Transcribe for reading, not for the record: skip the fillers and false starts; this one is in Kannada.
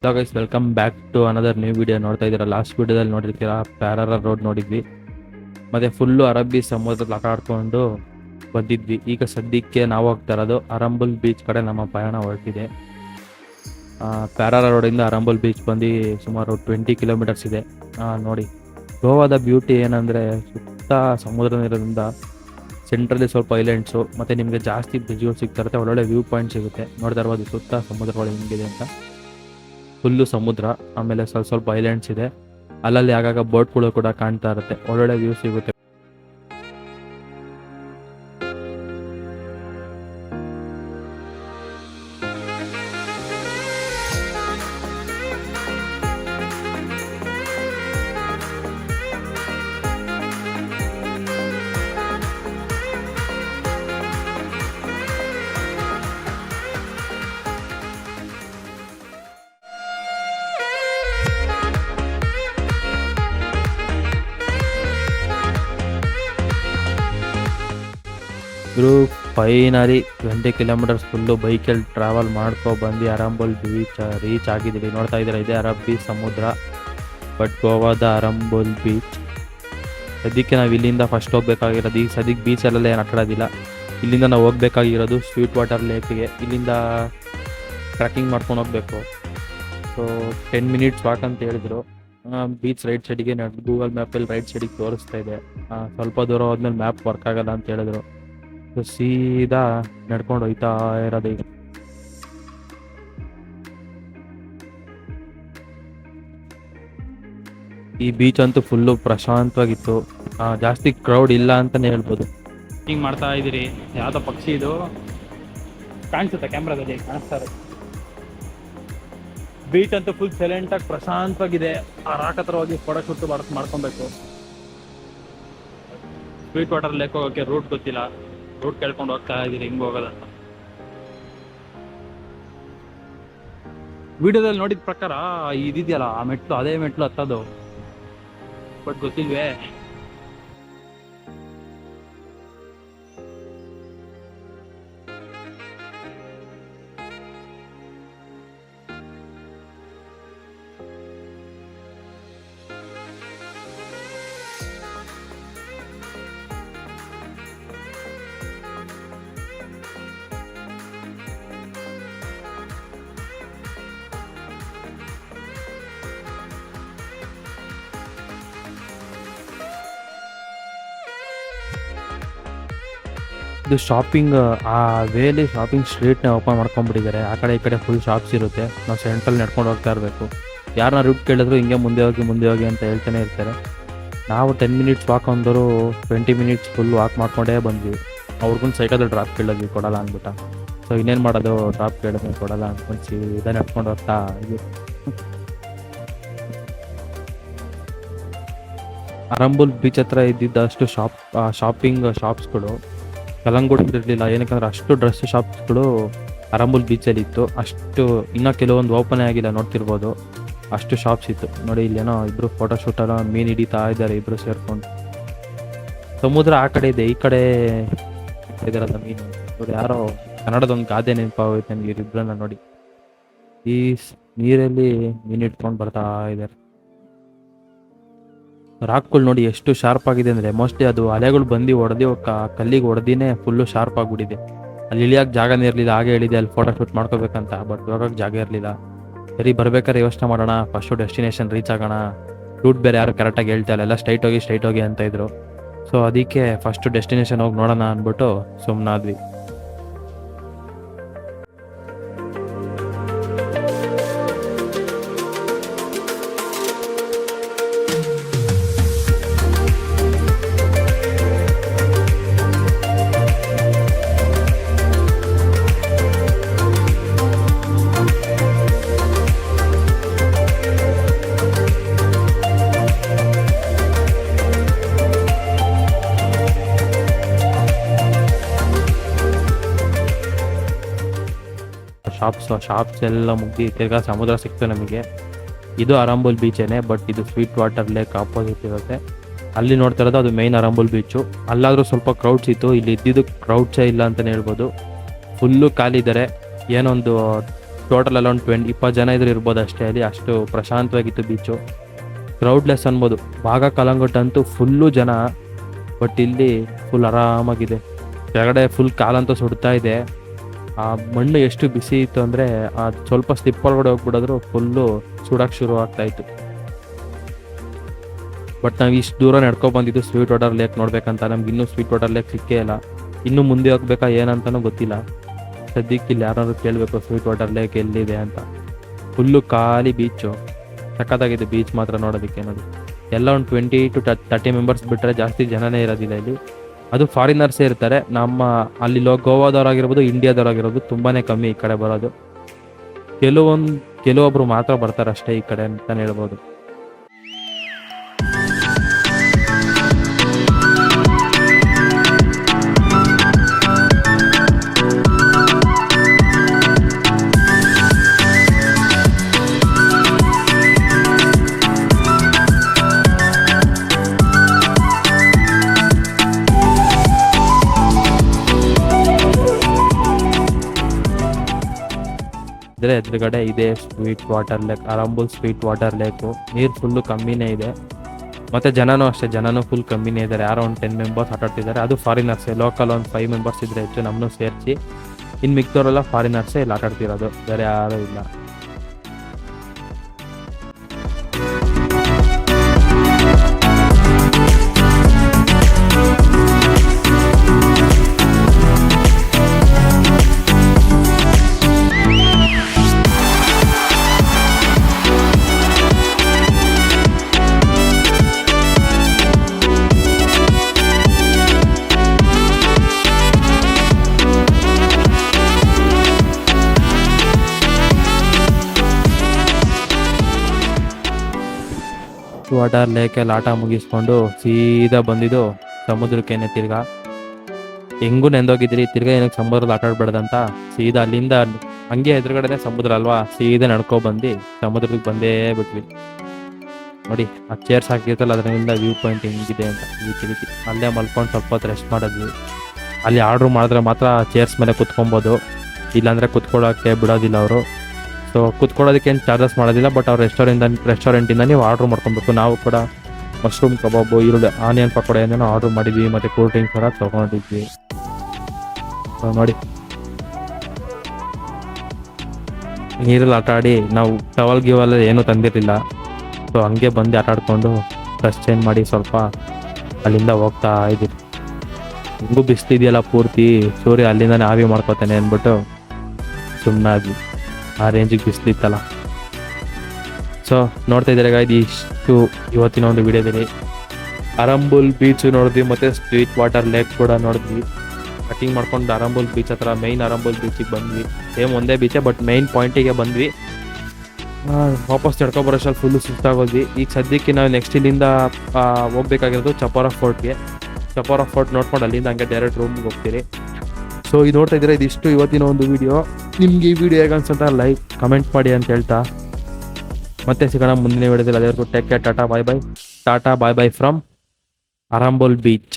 Hello guys, welcome back to another new video. ನೋಡ್ತಾ ಇದ್ದೀರಾ, ಲಾಸ್ಟ್ ವಿಡಿಯೋದಲ್ಲಿ ನೋಡಿರ್ತೀರಾ ಪ್ಯಾರಾರ ರೋಡ್ ನೋಡಿದ್ವಿ, ಮತ್ತೆ ಫುಲ್ಲು ಅರಬ್ಬಿ ಸಮುದ್ರದಲ್ಲಿ ಆಟಾಡ್ಕೊಂಡು ಬಂದಿದ್ವಿ. ಈಗ ಸದ್ಯಕ್ಕೆ ನಾವು ಹೋಗ್ತಾ ಇರೋದು ಅರಂಬುಲ್ ಬೀಚ್ ಕಡೆ ನಮ್ಮ ಪಯಣ ಹೊರಟಿದೆ. ಪ್ಯಾರಾರ ರೋಡಿಂದ ಅರಂಬುಲ್ ಬೀಚ್ ಬಂದು ಸುಮಾರು 20 ಕಿಲೋಮೀಟರ್ಸ್ ಇದೆ. ನೋಡಿ, ಗೋವಾದ ಬ್ಯೂಟಿ ಏನಂದರೆ ಸುತ್ತ ಸಮುದ್ರ ನೀರಿನಿಂದ ಸೆಂಟ್ರಲ್ಲಿ ಸ್ವಲ್ಪ ಐಲ್ಯಾಂಡ್ಸು, ಮತ್ತು ನಿಮಗೆ ಜಾಸ್ತಿ ಬ್ರಿಡ್ಜ್ಗಳು ಸಿಗ್ತಾ ಇರುತ್ತೆ, ಒಳ್ಳೊಳ್ಳೆ ವ್ಯೂ ಪಾಯಿಂಟ್ ಸಿಗುತ್ತೆ. ನೋಡ್ತಾ ಇರ್ಬೋದು ಸುತ್ತ ಸಮುದ್ರಗಳು ಹೆಂಗಿದೆ ಅಂತ. ಫುಲ್ಲು ಸಮುದ್ರ, ಆಮೇಲೆ ಸ್ವಲ್ಪ ಐಲ್ಯಾಂಡ್ಸ್ ಇದೆ, ಅಲ್ಲಲ್ಲಿ ಆಗಾಗ ಬೋಟ್ಗಳು ಕೂಡ ಕಾಣ್ತಾ ಇರುತ್ತೆ, ಒಳ್ಳೊಳ್ಳೆ ವ್ಯೂ ಸಿಗುತ್ತೆ. ಇವರು ಫೈನಲಿ 20 ಕಿಲೋಮೀಟರ್ಸ್ ಫುಲ್ಲು ಬೈಕಲ್ಲಿ ಟ್ರಾವೆಲ್ ಬಂದು ಅರಂಬುಲ್ ಬೀಚ್ ರೀಚ್ ಆಗಿದ್ದೀವಿ. ನೋಡ್ತಾ ಇದ್ದೀರಾ, ಇದೆ ಅರಬ್ಬಿ ಸಮುದ್ರ, ಬಟ್ ಗೋವಾದ ಅರಂಬುಲ್ ಬೀಚ್. ಸದ್ಯಕ್ಕೆ ನಾವು ಇಲ್ಲಿಂದ ಫಸ್ಟ್ ಹೋಗ್ಬೇಕಾಗಿರೋದು, ಈಗ ಸದ್ಯಕ್ಕೆ ಬೀಚಲ್ಲೆಲ್ಲ ಏನು ಆಟಾಡೋದಿಲ್ಲ. ಇಲ್ಲಿಂದ ನಾವು ಹೋಗ್ಬೇಕಾಗಿರೋದು ಸ್ವೀಟ್ ವಾಟರ್ ಲೇಕ್ಗೆ. ಇಲ್ಲಿಂದ ಟ್ರೆಕ್ಕಿಂಗ್ ಮಾಡ್ಕೊಂಡು ಹೋಗ್ಬೇಕು. ಸೊ 10 ಮಿನಿಟ್ಸ್ ವಾಕ್ ಅಂತ ಹೇಳಿದ್ರು. ಬೀಚ್ ರೈಟ್ ಸೈಡಿಗೆ ಗೂಗಲ್ ಮ್ಯಾಪಲ್ಲಿ ರೈಟ್ ಸೈಡಿಗೆ ತೋರಿಸ್ತಾ ಇದೆ. ಸ್ವಲ್ಪ ದೂರ ಹೋದ್ಮೇಲೆ ಮ್ಯಾಪ್ ವರ್ಕ್ ಆಗಲ್ಲ ಅಂತ ಹೇಳಿದ್ರು. ಸೀದಾ ನಡ್ಕೊಂಡು ಹೋಯ್ತಾ ಇರೋದು. ಈಗ ಈ ಬೀಚ್ ಅಂತೂ ಫುಲ್ಲು ಪ್ರಶಾಂತವಾಗಿತ್ತು, ಜಾಸ್ತಿ ಕ್ರೌಡ್ ಇಲ್ಲ ಅಂತಾನೆ ಹೇಳ್ಬೋದು. ಹಿಂಗೆ ಮಾಡ್ತಾ ಇದ್ದೀರಿ, ಯಾವುದೋ ಪಕ್ಷಿ ಇದು ಕಾಣಿಸುತ್ತೆ ಕ್ಯಾಮ್ರಾದಲ್ಲಿ, ಕಾಣಿಸ್ತಾ ಇರೋದು. ಬೀಚ್ ಅಂತೂ ಫುಲ್ ಸೈಲೆಂಟಾಗಿ ಪ್ರಶಾಂತವಾಗಿದೆ. ಆ ರಾಕ್ ಹತ್ರ ಹೋಗಿ ಫೋಟೋ ಶೂಟ್ ಮಾಡ್ಕೊಬೇಕು. ಸ್ವೀಟ್ ವಾಟರ್ ಲೇಕ್ ಹೋಗೋಕ್ಕೆ ರೂಟ್ ಗೊತ್ತಿಲ್ಲ, ರೂಟ್ ಕೇಳ್ಕೊಂಡು ಹೋಗ್ತಾ ಇದ್ದೀರಿ ಹಿಂಗೆ ಹೋಗೋದಂತ. ವಿಡಿಯೋದಲ್ಲಿ ನೋಡಿದ ಪ್ರಕಾರ ಇದಿದೆಯಲ್ಲ ಆ ಮೆಟ್ಲು, ಅದೇ ಮೆಟ್ಲು ಹತ್ತೋದು, ಬಟ್ ಗೊತ್ತಿಲ್ವೇ. ಇದು ಶಾಪಿಂಗ್, ಆ ವೇಲಿ ಶಾಪಿಂಗ್ ಸ್ಟ್ರೀಟ್ನ ಓಪನ್ ಮಾಡ್ಕೊಂಡ್ಬಿಟ್ಟಿದ್ದಾರೆ. ಆ ಕಡೆ ಈ ಕಡೆ ಫುಲ್ ಶಾಪ್ಸ್ ಇರುತ್ತೆ. ನಾವು ಸೆಂಟ್ರಲ್ಲಿ ನಡ್ಕೊಂಡು ಹೋಗ್ತಾ ಇರಬೇಕು. ಯಾರನ್ನ ರೂಟ್ ಕೇಳಿದ್ರು ಹಿಂಗೆ ಮುಂದೆ ಹೋಗಿ ಅಂತ ಹೇಳ್ತಾನೆ ಇರ್ತಾರೆ. ನಾವು 10 ಮಿನಿಟ್ಸ್ ವಾಕ್ ಅಂದರು 20 ಮಿನಿಟ್ಸ್ ಫುಲ್ ವಾಕ್ ಮಾಡ್ಕೊಂಡೇ ಬಂದ್ವಿ. ಅವ್ರಿಗೊಂದು ಸೈಕಲ್ ಡ್ರಾಪ್ ಕೇಳಿದ್ವಿ, ಕೊಡಲ್ಲ ಅಂದ್ಬಿಟ್ಟ. ಸೊ ಇನ್ನೇನು ಮಾಡೋದು, ಡ್ರಾಪ್ ಕೇಳಿದ್ವಿ ಕೊಡಲ್ಲ ಅಂದ್ಕೊಂಡು ಸೀದಾ ನಡ್ಕೊಂಡು ಹೋಗ್ತಾ ಇದ್ವಿ. ಅರಂಬುಲ್ ಬೀಚ್ ಹತ್ರ ಇದ್ದಿದ್ದಷ್ಟು ಶಾಪಿಂಗ್ ಶಾಪ್ಸ್ಗಳು ಕಲ್ಲಂಗೂಡು ಇರಲಿಲ್ಲ. ಏನಕ್ಕಂದ್ರೆ ಅಷ್ಟು ಡ್ರೆಸ್ ಶಾಪ್ಸ್ಗಳು ಅರಂಬುಲ್ ಬೀಚಲ್ಲಿ ಇತ್ತು. ಅಷ್ಟು ಇನ್ನೂ ಕೆಲವೊಂದು ಓಪನ್ ಆಗಿಲ್ಲ, ನೋಡ್ತಿರ್ಬೋದು. ಅಷ್ಟು ಶಾಪ್ಸ್ ಇತ್ತು. ನೋಡಿ, ಇಲ್ಲೇನೋ ಇಬ್ಬರು ಫೋಟೋಶೂಟೆಲ್ಲ ಮೀನು ಹಿಡಿತಾ ಇದ್ದಾರೆ, ಇಬ್ಬರು ಸೇರ್ಕೊಂಡು. ಸಮುದ್ರ ಆ ಕಡೆ ಇದೆ, ಈ ಕಡೆ ಇದಾರಲ್ಲ ಮೀನು. ನೋಡಿ, ಯಾರೋ ಕನ್ನಡದೊಂದು ಗಾದೆ ನೆನಪಾಗೋಯ್ತು ನನಗೆ ಇಬ್ಬರನ್ನ ನೋಡಿ. ಈ ನೀರಲ್ಲಿ ಮೀನು ಇಟ್ಕೊಂಡು ಬರ್ತಾ ಇದ್ದಾರೆ. ರಾಕ್ಗಳು ನೋಡಿ ಎಷ್ಟು ಶಾರ್ಪ್ ಆಗಿದೆ ಅಂದರೆ, ಮೋಸ್ಟ್ಲಿ ಅದು ಅಲೆಗಳು ಬಂದು ಹೊಡೆದಿ ಕಲ್ಲಿಗೆ ಹೊಡೆದಿನೇ ಫುಲ್ಲು ಶಾರ್ಪ್ ಆಗಿಬಿಟ್ಟಿದೆ. ಅಲ್ಲಿ ಇಳಿಯೋಕೆ ಜಾಗನೇ ಇರಲಿಲ್ಲ. ಹಾಗೆ ಹೇಳಿದೆ ಅಲ್ಲಿ ಫೋಟೋ ಶೂಟ್ ಮಾಡ್ಕೋಬೇಕಂತ, ಬಟ್ ಹೋಗೋಕೆ ಜಾಗ ಇರಲಿಲ್ಲ. ಸರಿ, ಬರ್ಬೇಕಾದ್ರೆ ಯೋಚನೆ ಮಾಡೋಣ, ಫಸ್ಟು ಡೆಸ್ಟಿನೇಷನ್ ರೀಚ್ ಆಗೋಣ. ರೂಟ್ ಬೇರೆ ಯಾರು ಕರೆಕ್ಟಾಗಿ ಹೇಳ್ತಾ ಇಲ್ಲ, ಎಲ್ಲ ಸ್ಟ್ರೈಟ್ ಹೋಗಿ ಅಂತ ಇದ್ರು. ಸೊ ಅದಕ್ಕೆ ಫಸ್ಟು ಡೆಸ್ಟಿನೇಷನ್ ಹೋಗಿ ನೋಡೋಣ ಅಂದ್ಬಿಟ್ಟು ಸುಮ್ಮನಾದ್ವಿ. ಶಾಪ್ಸ್ ಎಲ್ಲ ಮುಗ್ದು ತಿರ್ಗಾ ಸಮುದ್ರ ಸಿಕ್ತು ನಮಗೆ. ಇದು ಅರಂಬುಲ್ ಬೀಚೇನೆ, ಬಟ್ ಇದು ಸ್ವೀಟ್ ವಾಟರ್ ಲೇಕ್ ಆಪೋಸಿಟ್ ಇರುತ್ತೆ. ಅಲ್ಲಿ ನೋಡ್ತಾ ಇರೋದು ಅದು ಮೈನ್ ಅರಂಬುಲ್ ಬೀಚು. ಅಲ್ಲಾದರೂ ಸ್ವಲ್ಪ ಕ್ರೌಡ್ಸ್ ಇತ್ತು, ಇಲ್ಲಿ ಇದ್ದಿದ್ದು ಕ್ರೌಡ್ಸೇ ಇಲ್ಲ ಅಂತಲೇ ಹೇಳ್ಬೋದು. ಫುಲ್ಲು ಖಾಲಿ ಇದ್ದಾರೆ. ಏನೊಂದು ಟೋಟಲ್ ಎಲ್ಲ ಒಂದು 20 ಜನ ಇದ್ರು ಇರ್ಬೋದು ಅಷ್ಟೇ. ಅಲ್ಲಿ ಅಷ್ಟು ಪ್ರಶಾಂತವಾಗಿತ್ತು ಬೀಚು. ಕ್ರೌಡ್ಲೆಸ್ ಅನ್ಬೋದು. ಭಾಗ ಕಲಂಗುಟ್ ಅಂತೂ ಫುಲ್ಲು ಜನ, ಬಟ್ ಇಲ್ಲಿ ಫುಲ್ ಆರಾಮಾಗಿದೆ. ಕೆಳಗಡೆ ಫುಲ್ ಕಾಲಂತೂ ಸುಡ್ತಾ ಇದೆ. ಆ ಮಣ್ಣು ಎಷ್ಟು ಬಿಸಿ ಇತ್ತು ಅಂದರೆ ಆ ಸ್ವಲ್ಪ ಸ್ಲಿಪ್ ಒಳಗಡೆ ಹೋಗ್ಬಿಡೋದ್ರು ಫುಲ್ಲು ಸುಡೋಕೆ ಶುರು ಆಗ್ತಾ ಇತ್ತು. ಬಟ್ ನಾವು ಇಷ್ಟು ದೂರ ನಡ್ಕೊ ಬಂದಿದ್ದು ಸ್ವೀಟ್ ವಾಟರ್ ಲೇಕ್ ನೋಡ್ಬೇಕಂತ. ನಮ್ಗೆ ಇನ್ನೂ ಸ್ವೀಟ್ ವಾಟರ್ ಲೇಕ್ ಸಿಕ್ಕೇ ಇಲ್ಲ. ಇನ್ನೂ ಮುಂದೆ ಹೋಗ್ಬೇಕಾ ಏನಂತನೂ ಗೊತ್ತಿಲ್ಲ. ಸದ್ಯಕ್ಕೆ ಇಲ್ಲಿ ಯಾರಾದ್ರು ಕೇಳಬೇಕು ಸ್ವೀಟ್ ವಾಟರ್ ಲೇಕ್ ಎಲ್ಲಿದೆ ಅಂತ. ಫುಲ್ಲು ಖಾಲಿ ಬೀಚು. ಸಖತ್ತಾಗಿದೆ ಬೀಚ್ ಮಾತ್ರ ನೋಡೋದಕ್ಕೆ. ನೋಡಿ, ಎಲ್ಲ ಒಂದು 20 to 30 ಮೆಂಬರ್ಸ್ ಬಿಟ್ಟರೆ ಜಾಸ್ತಿ ಜನನೇ ಇರೋದಿಲ್ಲ ಇಲ್ಲಿ. ಅದು ಫಾರಿನರ್ಸೇ ಇರ್ತಾರೆ. ನಮ್ಮ ಅಲ್ಲಿ ಗೋವಾದವ್ರಾಗಿರ್ಬೋದು, ಇಂಡಿಯಾದವ್ರಾಗಿರ್ಬೋದು ತುಂಬಾ ಕಮ್ಮಿ ಈ ಕಡೆ ಬರೋದು. ಕೆಲವೊಬ್ರು ಮಾತ್ರ ಬರ್ತಾರೆ ಅಷ್ಟೇ ಈ ಕಡೆ ಅಂತಲೇ ಹೇಳ್ಬೋದು. ಇದ್ರೆ ಎದುರುಗಡೆ ಇದೆ sweet water lake, Arambol sweet water lake. ನೀರು ಫುಲ್ಲು ಕಮ್ಮಿನೇ ಇದೆ, ಮತ್ತು ಜನನೂ ಅಷ್ಟೇ, ಜನನೂ ಫುಲ್ ಕಮ್ಮಿನೇ ಇದ್ದಾರೆ. ಯಾರೋ ಒಂದು 10 ಮೆಂಬರ್ಸ್ ಆಟಾಡ್ತಿದ್ದಾರೆ. ಅದು ಫಾರಿನರ್ಸೇ. ಲೋಕಲ್ ಒಂದು 5 ಮೆಂಬರ್ಸ್ ಇದ್ರೆ ಹೆಚ್ಚು, ನಮ್ಮನ್ನು ಸೇರಿಸಿ. ಇನ್ನು ಮಿಕ್ದವರೆಲ್ಲ ಫಾರಿನರ್ಸೇ ಇಲ್ಲಿ ಆಟಾಡ್ತಿರೋದು, ಬೇರೆ ಯಾರೂ ಇಲ್ಲ. ವಾಟರ್ ಲೇಕಲ್ಲಿ ಆಟ ಮುಗಿಸ್ಕೊಂಡು ಸೀದಾ ಬಂದಿದ್ದು ಸಮುದ್ರಕ್ಕೇನೆ. ತಿರ್ಗಾ ಹೆಂಗೂ ನೆಂದೋಗಿದ್ರಿ, ತಿರ್ಗಾ ಏನಕ್ಕೆ ಸಮುದ್ರದಲ್ಲಿ ಆಟ ಆಡ್ಬೇಡ್ದಂತ ಸೀದಾ ಅಲ್ಲಿಂದ ಹಂಗೆ ಎದುರುಗಡೆನೆ ಸಮುದ್ರ ಅಲ್ವಾ, ಸೀದಾ ನಡ್ಕೊಬಂದು ಸಮುದ್ರಕ್ಕೆ ಬಂದೇ ಬಿಟ್ವಿ. ನೋಡಿ ಆ ಚೇರ್ಸ್ ಹಾಕಿರ್ತಲ್ಲ, ಅದರಿಂದ ವ್ಯೂ ಪಾಯಿಂಟ್ ಹೆಂಗಿದೆ ಅಂತ. ಈ ಅಲ್ಲೇ ಮಲ್ಕೊಂಡು ಸ್ವಲ್ಪ ಹೊತ್ತು ರೆಸ್ಟ್ ಮಾಡಿದ್ವಿ. ಅಲ್ಲಿ ಆರ್ಡ್ರ್ ಮಾಡಿದ್ರೆ ಮಾತ್ರ ಚೇರ್ಸ್ ಮೇಲೆ ಕುತ್ಕೊಬೋದು, ಇಲ್ಲಾಂದರೆ ಕುತ್ಕೊಳ್ಳೋಕ್ಕೆ ಬಿಡೋದಿಲ್ಲ ಅವರು. ಸೊ ಕುತ್ಕೊಳ್ಳೋದಕ್ಕೆ ಏನು ಚಾರ್ಜಸ್ ಮಾಡೋದಿಲ್ಲ, ಬಟ್ ಅವ್ರ ರೆಸ್ಟೋರೆಂಟಿಂದ ನೀವು ಆರ್ಡ್ರ್ ಮಾಡ್ಕೊಬೇಕು. ನಾವು ಕೂಡ ಮಶ್ರೂಮ್ ಕಬಾಬು, ಈರುಳ್ಳಿ, ಆನಿಯನ್ ಪಕೋಡ ಏನೇನೋ ಆರ್ಡ್ರ್ ಮಾಡಿದ್ವಿ, ಮತ್ತು ಕೂಲ್ ಡ್ರಿಂಕ್ಸ್ ಎಲ್ಲ ತೊಗೊಂಡಿದ್ವಿ. ನೋಡಿ ನೀರಲ್ಲಿ ಆಟ ಆಡಿ ನಾವು ಟವಲ್ ಗಿವಲ್ ಏನೂ ತಂದಿರಲಿಲ್ಲ. ಸೊ ಹಂಗೆ ಬಂದು ಆಟ ಆಡ್ಕೊಂಡು ಡ್ರೆಸ್ ಚೇಂಜ್ ಮಾಡಿ ಸ್ವಲ್ಪ ಅಲ್ಲಿಂದ ಹೋಗ್ತಾ ಇದ್ದೀವಿ. ಹಿಂಗೂ ಬಿಸಿಲಿದೆಯಲ್ಲ ಪೂರ್ತಿ, ಸೂರ್ಯ ಅಲ್ಲಿಂದಾನೆ ಆವಿ ಮಾಡ್ಕೋತಾನೆ ಅಂದ್ಬಿಟ್ಟು ಸುಮ್ಮನಾದ್ವಿ. ಆ ರೇಂಜಿಗೆ ಬಿಸಿಲಿತ್ತಲ್ಲ. ಸೊ ನೋಡ್ತಾ ಇದ್ದಾರೆ ಗಾಯ್ದು ಇಷ್ಟು ಇವತ್ತಿನ ಒಂದು ವಿಡಿಯೋದಲ್ಲಿ ಅರಂಬುಲ್ ಬೀಚ್ ನೋಡಿದ್ವಿ, ಮತ್ತು ಸ್ವೀಟ್ ವಾಟರ್ ಲೇಕ್ ಕೂಡ ನೋಡಿದ್ವಿ. ಕಟಿಂಗ್ ಮಾಡ್ಕೊಂಡು ಅರಂಬುಲ್ ಬೀಚ್ ಹತ್ರ ಮೈನ್ ಅರಂಬುಲ್ ಬೀಚಿಗೆ ಬಂದ್ವಿ. ಸೇಮ್ ಒಂದೇ ಬೀಚೇ, ಬಟ್ ಮೈನ್ ಪಾಯಿಂಟಿಗೆ ಬಂದ್ವಿ. ವಾಪಸ್ ನಡ್ಕೊಬರೋಷ್ಟಲ್ಲಿ ಫುಲ್ಲು ಸುಸ್ತಾಗೋದ್ವಿ. ಈಗ ಸದ್ಯಕ್ಕೆ ನಾವು ನೆಕ್ಸ್ಟ್ ಇಲ್ಲಿಂದ ಹೋಗ್ಬೇಕಾಗಿರೋದು ಚಪಾರ ಫೋರ್ಟ್ಗೆ. ಚಪಾರ ಫೋರ್ಟ್ ನೋಡ್ಕೊಂಡು ಅಲ್ಲಿಂದ ಹಂಗೆ ಡೈರೆಕ್ಟ್ ರೂಮ್ಗೆ ಹೋಗ್ತೀರಿ. ಸೊ ಇದು ನೋಡ್ತಾ ಇದ್ದೀರಾ, ಇದಿಷ್ಟು ಇವತ್ತಿನ ಒಂದು ವಿಡಿಯೋ. ನಿಮ್ಗೆ ಈ ವಿಡಿಯೋ ಹೇಗೆ ಅನ್ಸುತ್ತಾ ಲೈಕ್ ಕಮೆಂಟ್ ಮಾಡಿ ಅಂತ ಹೇಳ್ತಾ ಮತ್ತೆ ಸಿಗೋಣ ಮುಂದಿನ ವಿಡಿಯೋದಲ್ಲಿ. ಅದೇವರೆಗೂ take care. Tata bye bye. Tata bye bye from Arambol beach.